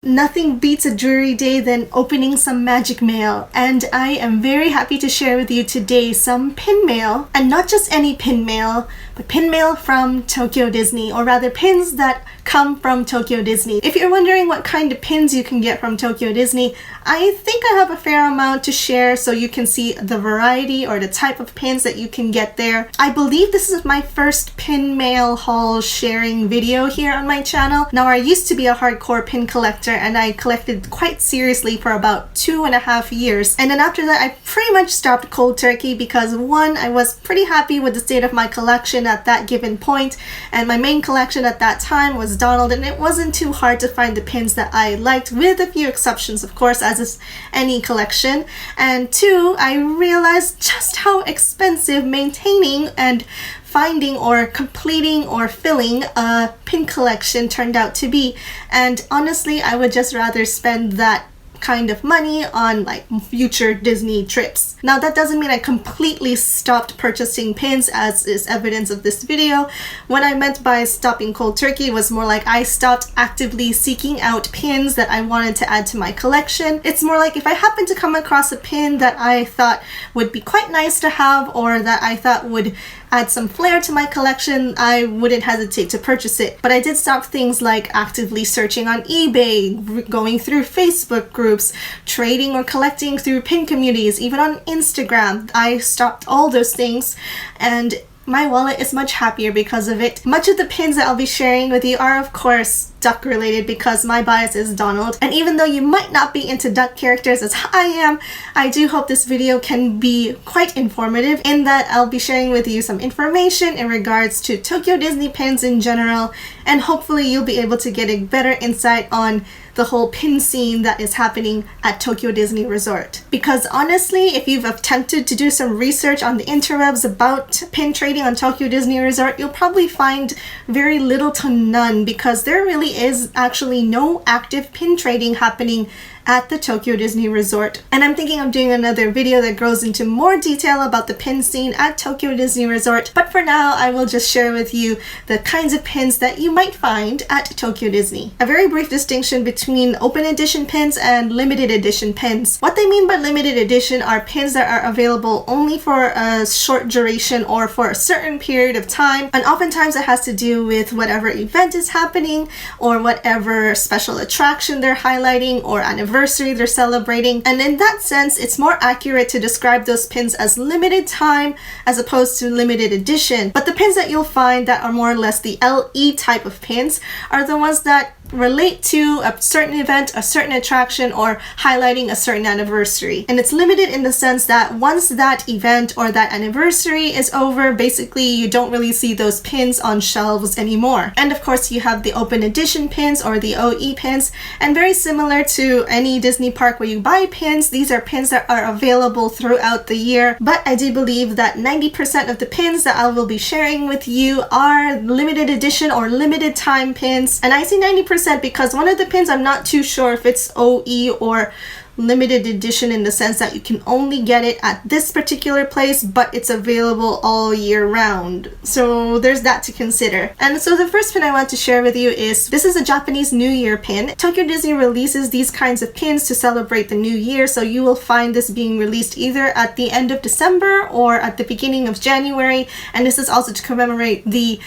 Nothing beats a dreary day than opening some magic mail, and I am very happy to share with you today some pin mail, and not just any pin mail, but pin mail from Tokyo Disney, or rather pins that come from Tokyo Disney. If you're wondering what kind of pins you can get from Tokyo Disney, I think I have a fair amount to share so you can see the variety or the type of pins that you can get there. I believe this is my first pin mail haul sharing video here on my channel. Now, I used to be a hardcore pin collector and I collected quite seriously for about 2.5 years. And then after that, I pretty much stopped cold turkey because one, I was pretty happy with the state of my collection at that given point, and my main collection at that time was Donald, and it wasn't too hard to find the pins that I liked, with a few exceptions, of course, as is any collection. And two, I realized just how expensive maintaining and finding or completing or filling a pin collection turned out to be. And honestly, I would just rather spend that kind of money on like future Disney trips. Now, that doesn't mean I completely stopped purchasing pins, as is evidence of this video. What I meant by stopping cold turkey was more like I stopped actively seeking out pins that I wanted to add to my collection. It's more like if I happen to come across a pin that I thought would be quite nice to have, or that I thought would add some flair to my collection, I wouldn't hesitate to purchase it. But I did stop things like actively searching on eBay, going through Facebook groups, trading or collecting through pin communities, even on Instagram. I stopped all those things, and my wallet is much happier because of it. Much of the pins that I'll be sharing with you are, of course, duck related because my bias is Donald. And even though you might not be into duck characters as I am, I do hope this video can be quite informative, in that I'll be sharing with you some information in regards to Tokyo Disney pins in general, and hopefully you'll be able to get a better insight on the whole pin scene that is happening at Tokyo Disney Resort. Because honestly, if you've attempted to do some research on the interwebs about pin trading on Tokyo Disney Resort, you'll probably find very little to none, because there really is actually no active pin trading happening at the Tokyo Disney Resort. And I'm thinking of doing another video that goes into more detail about the pin scene at Tokyo Disney Resort, but for now I will just share with you the kinds of pins that you might find at Tokyo Disney. A very brief distinction between open edition pins and limited edition pins. What they mean by limited edition are pins that are available only for a short duration or for a certain period of time, and oftentimes it has to do with whatever event is happening or whatever special attraction they're highlighting or anniversary they're celebrating. And in that sense, it's more accurate to describe those pins as limited time as opposed to limited edition. But the pins that you'll find that are more or less the LE type of pins are the ones that relate to a certain event, a certain attraction, or highlighting a certain anniversary. And it's limited in the sense that once that event or that anniversary is over, basically you don't really see those pins on shelves anymore. And of course, you have the open edition pins or the OE pins, and very similar to any Disney park where you buy pins, these are pins that are available throughout the year. But I do believe that 90% of the pins that I will be sharing with you are limited edition or limited time pins. And I say 90% because one of the pins, I'm not too sure if it's OE or limited edition in the sense that you can only get it at this particular place, but it's available all year round. So there's that to consider. And so the first pin I want to share with you is, this is a Japanese New Year pin. Tokyo Disney releases these kinds of pins to celebrate the new year, so you will find this being released either at the end of December or at the beginning of January. And this is also to commemorate the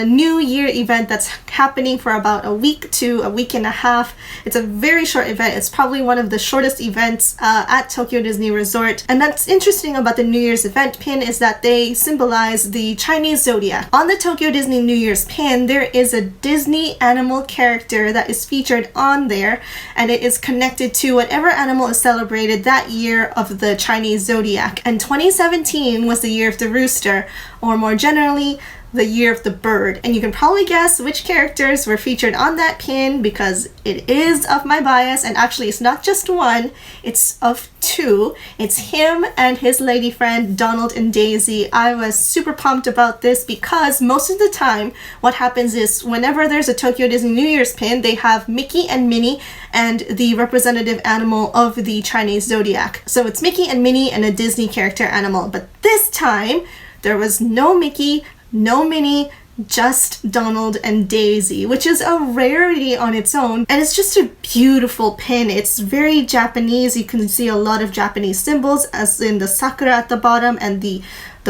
New Year event that's happening for about a week to a week and a half. It's a very short event. It's probably one of the shortest events at Tokyo Disney Resort. And that's interesting about the New Year's event pin is that they symbolize the Chinese zodiac. On the Tokyo Disney New Year's pin, there is a Disney animal character that is featured on there, and it is connected to whatever animal is celebrated that year of the Chinese zodiac. And 2017 was the year of the rooster, or more generally, the year of the bird. And you can probably guess which characters were featured on that pin, because it is of my bias, and actually it's not just one, it's of two. It's him and his lady friend Donald and Daisy. I was super pumped about this because most of the time what happens is whenever there's a Tokyo Disney New Year's pin, they have Mickey and Minnie and the representative animal of the Chinese zodiac. So it's Mickey and Minnie and a Disney character animal. But this time there was no Mickey, no Minnie, just Donald and Daisy, which is a rarity on its own, and it's just a beautiful pin. It's very Japanese. You can see a lot of Japanese symbols, as in the sakura at the bottom and the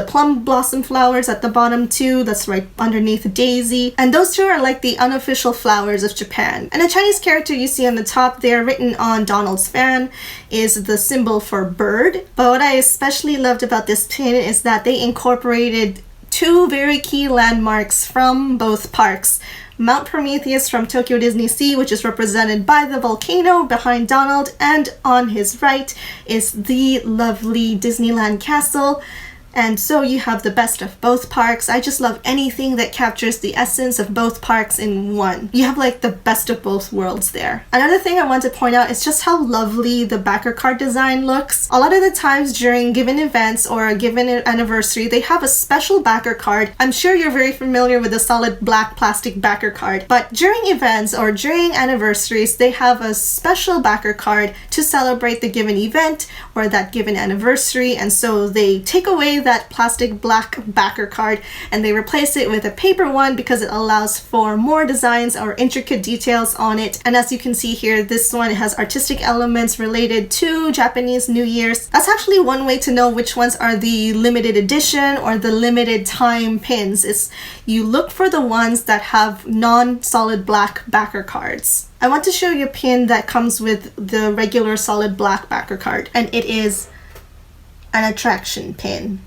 plum blossom flowers at the bottom too. That's right underneath Daisy. And those two are like the unofficial flowers of Japan. And the Chinese character you see on the top there, written on Donald's fan, is the symbol for bird. But what I especially loved about this pin is that they incorporated two very key landmarks from both parks. Mount Prometheus from Tokyo Disney Sea, which is represented by the volcano behind Donald, and on his right is the lovely Disneyland Castle. And so you have the best of both parks. I just love anything that captures the essence of both parks in one. You have like the best of both worlds there. Another thing I want to point out is just how lovely the backer card design looks. A lot of the times during given events or a given anniversary, they have a special backer card. I'm sure you're very familiar with the solid black plastic backer card, but during events or during anniversaries, they have a special backer card to celebrate the given event or that given anniversary. And so they take away that plastic black backer card and they replace it with a paper one because it allows for more designs or intricate details on it. And as you can see here, this one has artistic elements related to Japanese New Year's. That's actually one way to know which ones are the limited edition or the limited time pins. Is you look for the ones that have non-solid black backer cards. I want to show you a pin that comes with the regular solid black backer card, and it is an attraction pin.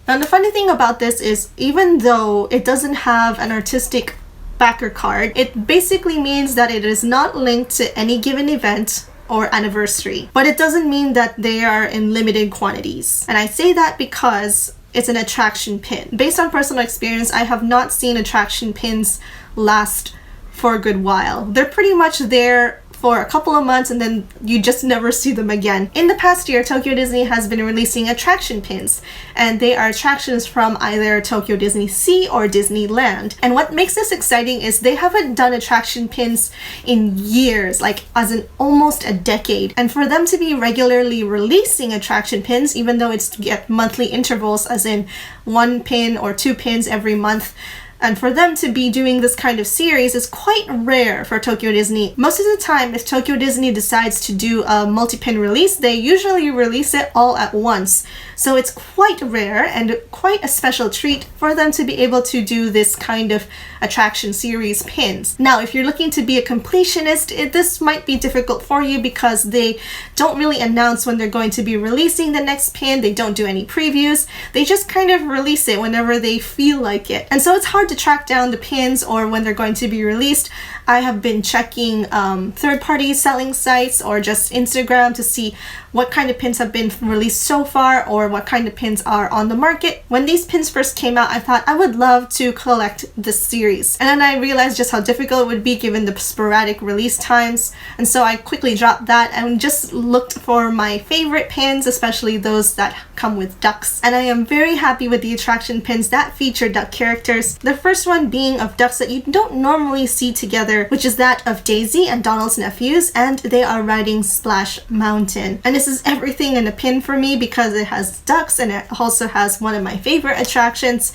Now the funny thing about this is, even though it doesn't have an artistic backer card, it basically means that it is not linked to any given event or anniversary. But it doesn't mean that they are in limited quantities. And I say that because it's an attraction pin. Based on personal experience, I have not seen attraction pins last for a good while. They're pretty much there for a couple of months and then you just never see them again. In the past year, Tokyo Disney has been releasing attraction pins, and they are attractions from either Tokyo Disney Sea or Disneyland. And what makes this exciting is they haven't done attraction pins in years, like as in almost a decade. And for them to be regularly releasing attraction pins, even though it's at monthly intervals, as in one pin or two pins every month, and for them to be doing this kind of series is quite rare for Tokyo Disney. Most of the time, if Tokyo Disney decides to do a multi-pin release, they usually release it all at once. So it's quite rare and quite a special treat for them to be able to do this kind of attraction series pins. Now, if you're looking to be a completionist, this might be difficult for you because they don't really announce when they're going to be releasing the next pin. They don't do any previews. They just kind of release it whenever they feel like it. And so it's hard to track down the pins or when they're going to be released. I have been checking third-party selling sites or just Instagram to see what kind of pins have been released so far or what kind of pins are on the market. When these pins first came out, I thought I would love to collect this series. And then I realized just how difficult it would be given the sporadic release times. And so I quickly dropped that and just looked for my favorite pins, especially those that come with ducks. And I am very happy with the attraction pins that feature duck characters. The first one being of ducks that you don't normally see together, which is that of Daisy and Donald's nephews, and they are riding Splash Mountain. And this is everything in a pin for me because it has ducks and it also has one of my favorite attractions,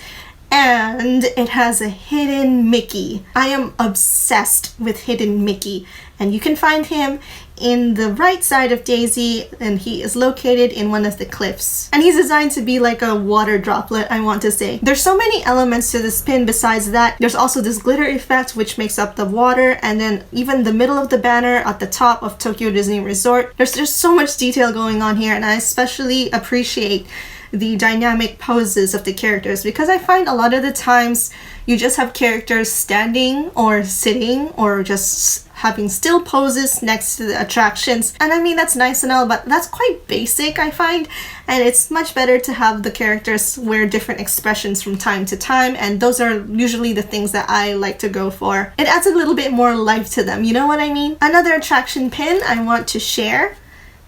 and it has a hidden Mickey. I am obsessed with hidden Mickey, and you can find him in the right side of Daisy, and he is located in one of the cliffs. And he's designed to be like a water droplet, I want to say. There's so many elements to this pin besides that. There's also this glitter effect which makes up the water, and then even the middle of the banner at the top of Tokyo Disney Resort. There's just so much detail going on here, and I especially appreciate the dynamic poses of the characters because I find a lot of the times you just have characters standing or sitting or just having still poses next to the attractions. And I mean, that's nice and all, but that's quite basic, I find. And it's much better to have the characters wear different expressions from time to time. And those are usually the things that I like to go for. It adds a little bit more life to them, you know what I mean? Another attraction pin I want to share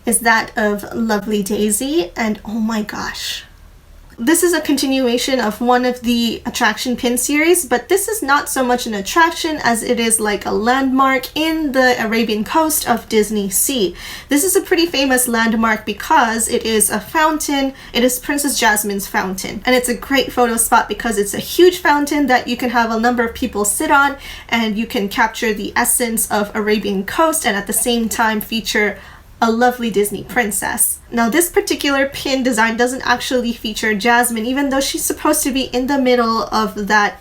is that of Lovely Daisy. And oh my gosh, this is a continuation of one of the attraction pin series, but this is not so much an attraction as it is like a landmark in the Arabian coast of Disney Sea. This is a pretty famous landmark because it is a fountain. It is Princess Jasmine's fountain, and it's a great photo spot because it's a huge fountain that you can have a number of people sit on, and you can capture the essence of Arabian coast and at the same time feature a lovely Disney princess. Now, this particular pin design doesn't actually feature Jasmine, even though she's supposed to be in the middle of that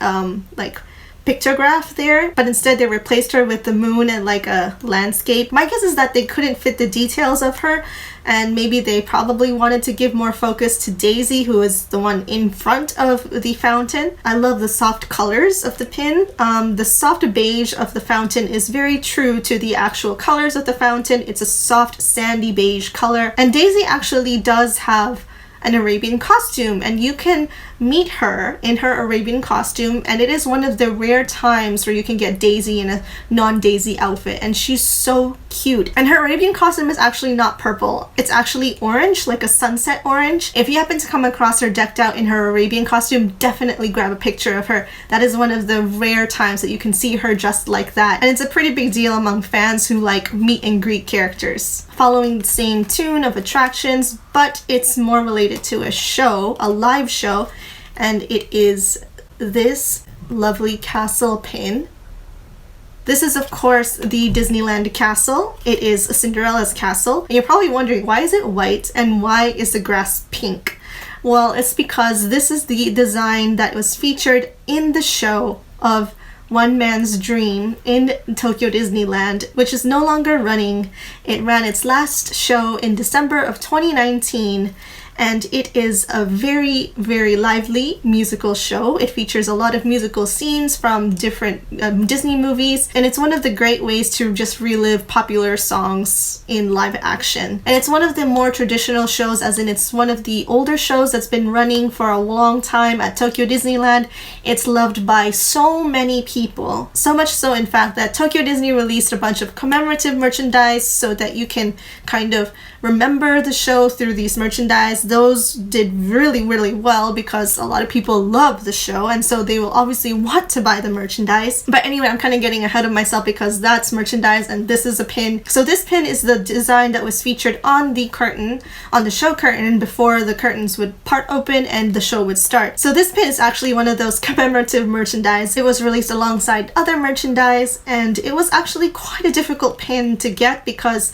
like pictograph there, but instead they replaced her with the moon and like a landscape. My guess is that they couldn't fit the details of her, and maybe they probably wanted to give more focus to Daisy, who is the one in front of the fountain. I love the soft colors of the pin. The soft beige of the fountain is very true to the actual colors of the fountain. It's a soft sandy beige color, and Daisy actually does have an Arabian costume, and you can meet her in her Arabian costume, and it is one of the rare times where you can get Daisy in a non-Daisy outfit, and she's so cute. And her Arabian costume is actually not purple, it's actually orange, like a sunset orange. If you happen to come across her decked out in her Arabian costume, definitely grab a picture of her. That is one of the rare times that you can see her dressed like that, and it's a pretty big deal among fans who like meet and greet characters. Following the same tune of attractions, but it's more related to a show, a live show, and it is this lovely castle pin. This is, of course, the Disneyland castle. It is a Cinderella's castle. And you're probably wondering, why is it white and why is the grass pink? Well, it's because this is the design that was featured in the show of One Man's Dream in Tokyo Disneyland, which is no longer running. It ran its last show in December of 2019, and it is a very, very lively musical show. It features a lot of musical scenes from different Disney movies, and it's one of the great ways to just relive popular songs in live action. And it's one of the more traditional shows, as in it's one of the older shows that's been running for a long time at Tokyo Disneyland. It's loved by so many people. So much so, in fact, that Tokyo Disney released a bunch of commemorative merchandise so that you can kind of remember the show through these merchandise. Those did really, really well because a lot of people love the show, and so they will obviously want to buy the merchandise. But anyway, I'm kind of getting ahead of myself because that's merchandise and this is a pin. So this pin is the design that was featured on the curtain, on the show curtain, before the curtains would part open and the show would start. So this pin is actually one of those commemorative merchandise. It was released alongside other merchandise, and it was actually quite a difficult pin to get because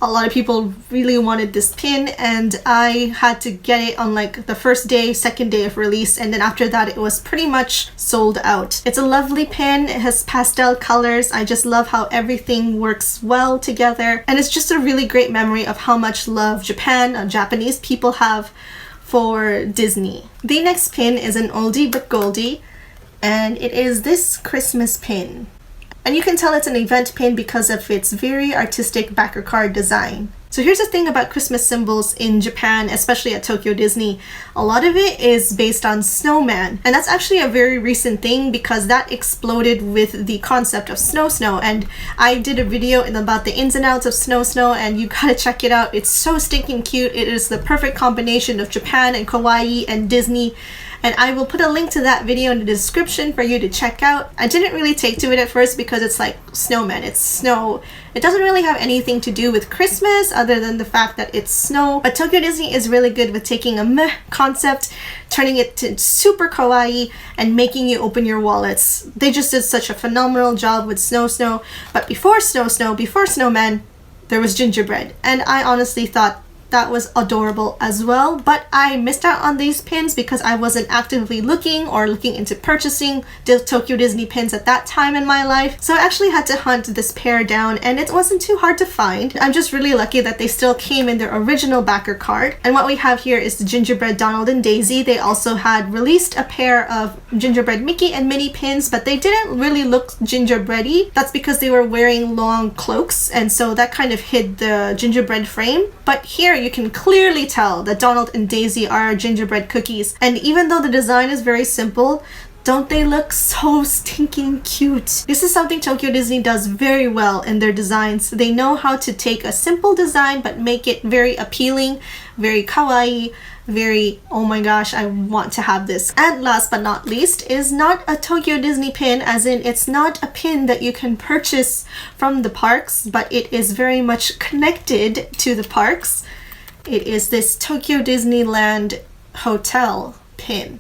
a lot of people really wanted this pin, and I had to get it on like the first day, second day of release, and then after that it was pretty much sold out. It's a lovely pin. It has pastel colors. I just love how everything works well together, and it's just a really great memory of how much love Japanese people have for Disney. The next pin is an oldie but goldie, and it is this Christmas pin. And you can tell it's an event pin because of its very artistic backer card design. So here's the thing about Christmas symbols in Japan, especially at Tokyo Disney. A lot of it is based on snowman. And that's actually a very recent thing because that exploded with the concept of SNOSNOW. And I did a video about the ins and outs of SNOSNOW, and you gotta check it out. It's so stinking cute. It is the perfect combination of Japan and Kawaii and Disney. And I will put a link to that video in the description for you to check out. I didn't really take to it at first because it's like snowman, it's snow. It doesn't really have anything to do with Christmas other than the fact that it's snow. But Tokyo Disney is really good with taking a meh concept, turning it to super kawaii, and making you open your wallets. They just did such a phenomenal job with SNOSNOW. But before SNOSNOW, before snowman, there was gingerbread. And I honestly thought that was adorable as well, but I missed out on these pins because I wasn't actively looking into purchasing the Tokyo Disney pins at that time in my life. So I actually had to hunt this pair down, and it wasn't too hard to find. I'm just really lucky that they still came in their original backer card. And what we have here is the gingerbread Donald and Daisy. They also had released a pair of gingerbread Mickey and Minnie pins, but they didn't really look gingerbready. That's because they were wearing long cloaks, and so that kind of hid the gingerbread frame. But here you can clearly tell that Donald and Daisy are gingerbread cookies. And even though the design is very simple, Don't they look so stinking cute? This is something Tokyo Disney does very well in their designs. They know how to take a simple design but make it very appealing, very kawaii, very, oh my gosh, I want to have this. And last but not least is not a Tokyo Disney pin, as in it's not a pin that you can purchase from the parks, but it is very much connected to the parks. It is this Tokyo Disneyland Hotel pin.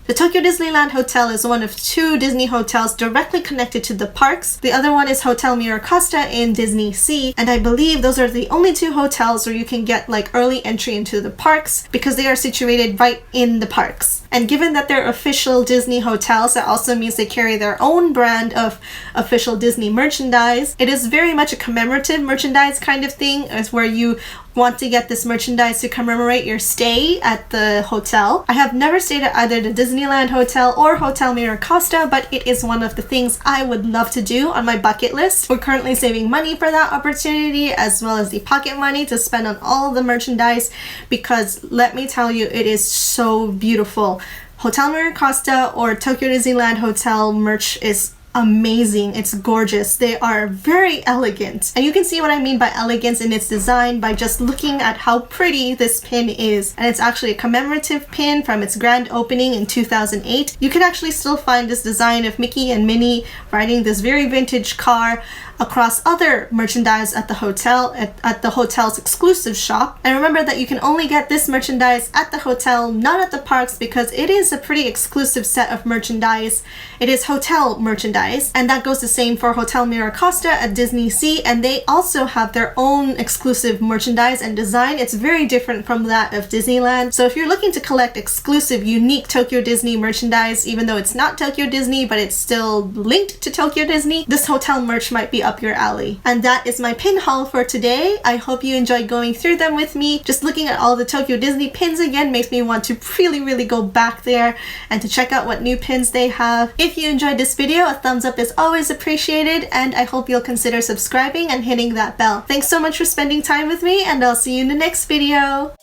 The Tokyo Disneyland Hotel is one of 2 Disney hotels directly connected to the parks. The other one is Hotel Miracosta in Disney Sea, and I believe those are the only 2 hotels where you can get like early entry into the parks because they are situated right in the parks. And given that they're official Disney hotels, that also means they carry their own brand of official Disney merchandise. It is very much a commemorative merchandise kind of thing, as where you want to get this merchandise to commemorate your stay at the hotel. I have never stayed at either the Disneyland Hotel or Hotel Miracosta, but it is one of the things I would love to do on my bucket list. We're currently saving money for that opportunity, as well as the pocket money to spend on all the merchandise, because let me tell you, it is so beautiful. Hotel Miracosta or Tokyo Disneyland Hotel merch is amazing. It's gorgeous. They are very elegant. And you can see what I mean by elegance in its design by just looking at how pretty this pin is. And it's actually a commemorative pin from its grand opening in 2008. You can actually still find this design of Mickey and Minnie riding this very vintage car across other merchandise at the hotel, at the hotel's exclusive shop. And remember that you can only get this merchandise at the hotel, not at the parks, because it is a pretty exclusive set of merchandise. It is hotel merchandise, and that goes the same for Hotel Miracosta at Disney Sea, and they also have their own exclusive merchandise and design. It's very different from that of Disneyland. So if you're looking to collect exclusive, unique Tokyo Disney merchandise, even though it's not Tokyo Disney, but it's still linked to Tokyo Disney, this hotel merch might be up your alley. And that is my pin haul for today. I hope you enjoyed going through them with me. Just looking at all the Tokyo Disney pins again makes me want to really go back there and to check out what new pins they have. If you enjoyed this video, a thumbs up is always appreciated, and I hope you'll consider subscribing and hitting that bell. Thanks so much for spending time with me, and I'll see you in the next video.